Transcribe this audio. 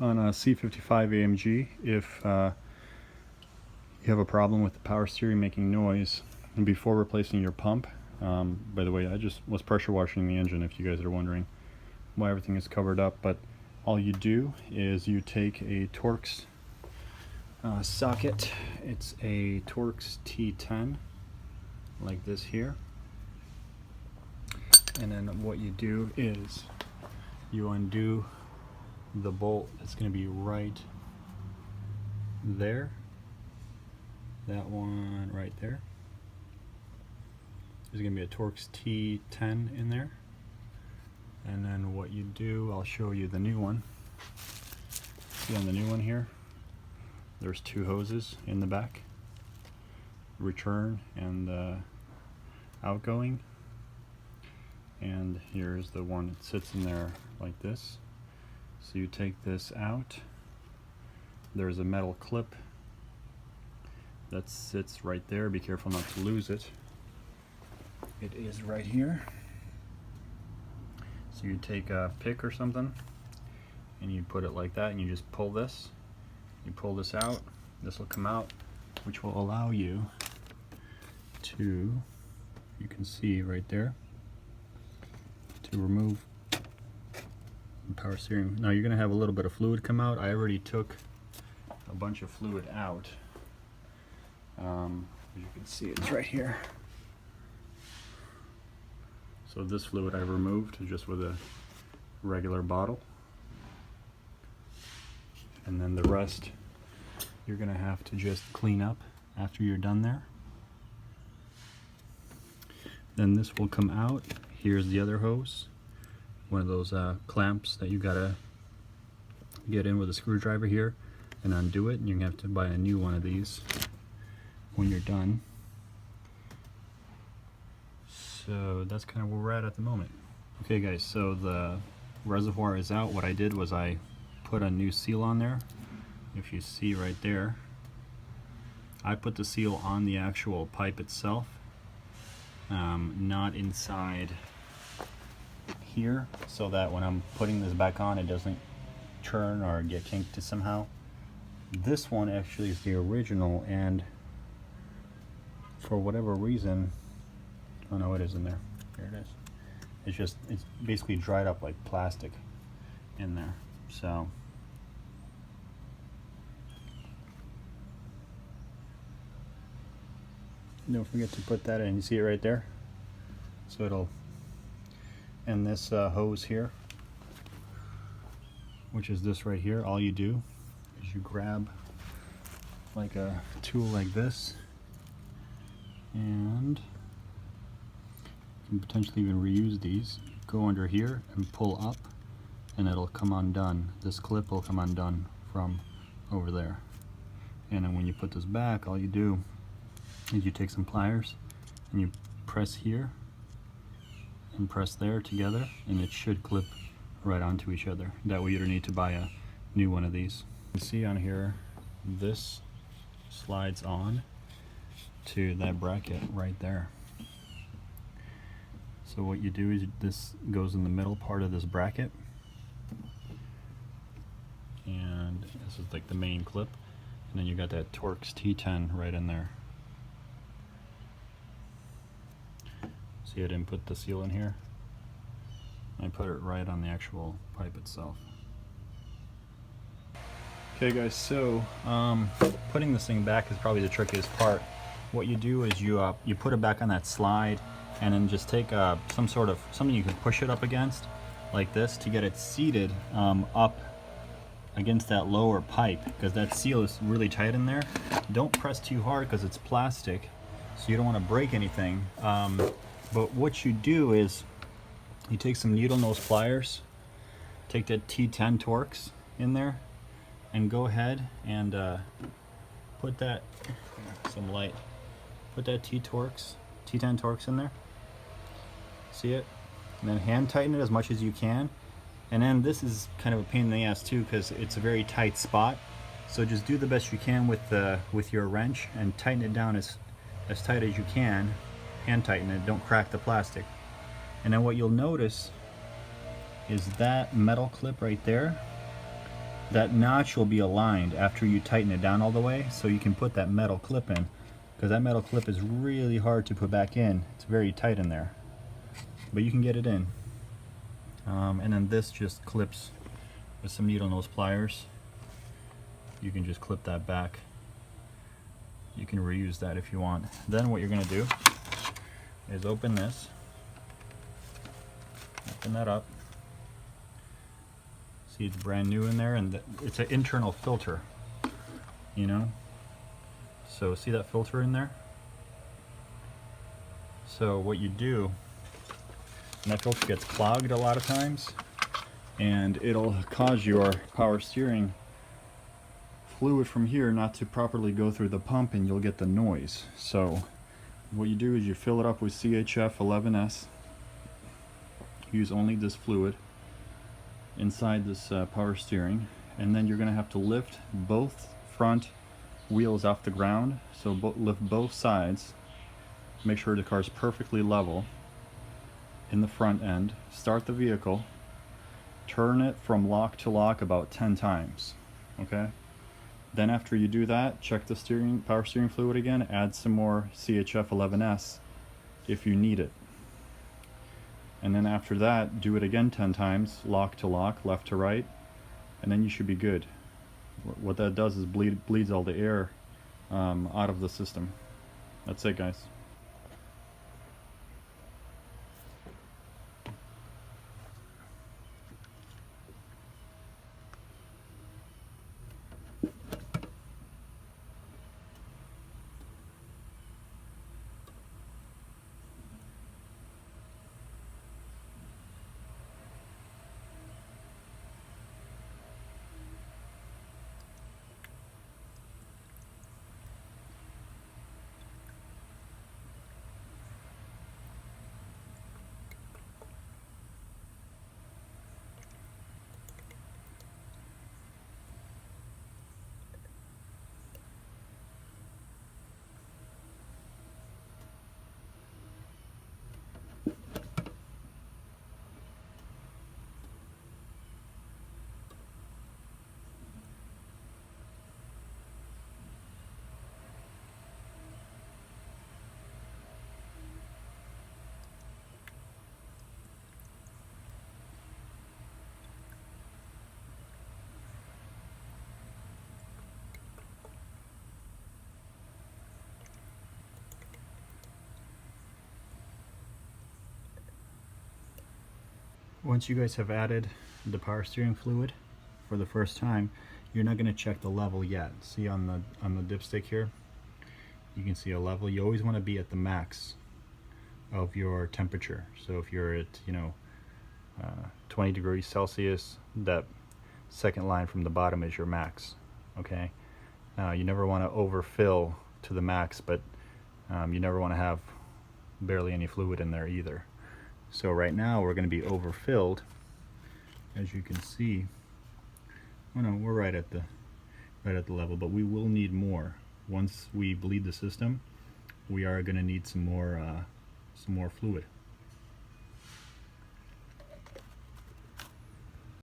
on a C55 AMG. If you have a problem with the power steering making noise, and before replacing your pump, by the way, I just was pressure washing the engine if you guys are wondering why everything is covered up, but all you do is you take a Torx socket. It's a Torx T10 like this here, and then what you do is you undo the bolt that's going to be right there, that one right there. There's going to be a Torx T10 in there, and then what you do, I'll show you the new one. See on the new one here, there's two hoses in the back, return and outgoing, and here's the one that sits in there like this. So you take this out, there's a metal clip that sits right there. Be careful not to lose it. It is right here. So you take a pick or something and you put it like that, and you just pull this. You pull this out, this will come out, which will allow you to, you can see right there, to remove the power steering. Now you're going to have a little bit of fluid come out. I already took a bunch of fluid out. As you can see, it's right here. So this fluid I removed just with a regular bottle, and then the rest you're going to have to just clean up after you're done there. Then this will come out. Here's the other hose, one of those clamps that you gotta get in with a screwdriver here and undo it, and you're gonna have to buy a new one of these when you're done. So that's kind of where we're at the moment. Okay guys, so the reservoir is out. What I did was I put a new seal on there. If you see right there, I put the seal on the actual pipe itself, not inside here, so that when I'm putting this back on it doesn't turn or get kinked somehow. This one actually is the original, and for whatever reason, oh no, it is in there. Here it is. It's basically dried up like plastic in there. So don't forget to put that in. You see it right there? So it'll, and this hose here, which is this right here, all you do is you grab like a tool like this, and you can potentially even reuse these. Go under here and pull up, and it'll come undone. This clip will come undone from over there. And then when you put this back, all you do is you take some pliers and you press here and press there together, and it should clip right onto each other. That way you don't need to buy a new one of these. You can see on here, this slides on to that bracket right there. So what you do is this goes in the middle part of this bracket, and this is like the main clip, and then you got that Torx T10 right in there. See, I didn't put the seal in here. I put it right on the actual pipe itself. Okay guys, so putting this thing back is probably the trickiest part. What you do is you put it back on that slide, and then just take some sort of something you can push it up against like this to get it seated up against that lower pipe, because that seal is really tight in there. Don't press too hard because it's plastic, so you don't want to break anything. But what you do is you take some needle nose pliers, take that T10 Torx in there, and go ahead and put that, some light, put that T10 Torx in there. See it? And then hand tighten it as much as you can. And then this is kind of a pain in the ass too, because it's a very tight spot. So just do the best you can with your wrench and tighten it down as tight as you can. Hand tighten it, don't crack the plastic. And then what you'll notice is that metal clip right there that notch will be aligned after you tighten it down all the way, so you can put that metal clip in, because that metal clip is really hard to put back in. It's very tight in there, but you can get it in. And then this just clips with some needle nose pliers. You can just clip that back. You can reuse that if you want. Then what you're going to do is open this, open that up. See, it's brand new in there, and it's an internal filter, you know. So see that filter in there? So what you do, and that filter gets clogged a lot of times, and it'll cause your power steering fluid from here not to properly go through the pump, and you'll get the noise. So what you do is you fill it up with CHF11S. Use only this fluid inside this power steering, and then you're going to have to lift both front wheels off the ground. So lift both sides, make sure the car is perfectly level in the front end. Start the vehicle, turn it from lock to lock about 10 times. Okay, then after you do that, check the power steering fluid again, add some more CHF11S if you need it. And then after that, do it again 10 times, lock to lock, left to right, and then you should be good. What that does is bleeds all the air out of the system. That's it, guys. Once you guys have added the power steering fluid for the first time, you're not going to check the level yet. See on the dipstick here, you can see a level. You always want to be at the max of your temperature. So if you're at 20 degrees Celsius, that second line from the bottom is your max. Okay, you never want to overfill to the max, but you never want to have barely any fluid in there either. So right now we're going to be overfilled, as you can see. Oh no, we're right at the level, but we will need more. Once we bleed the system, we are going to need some more fluid.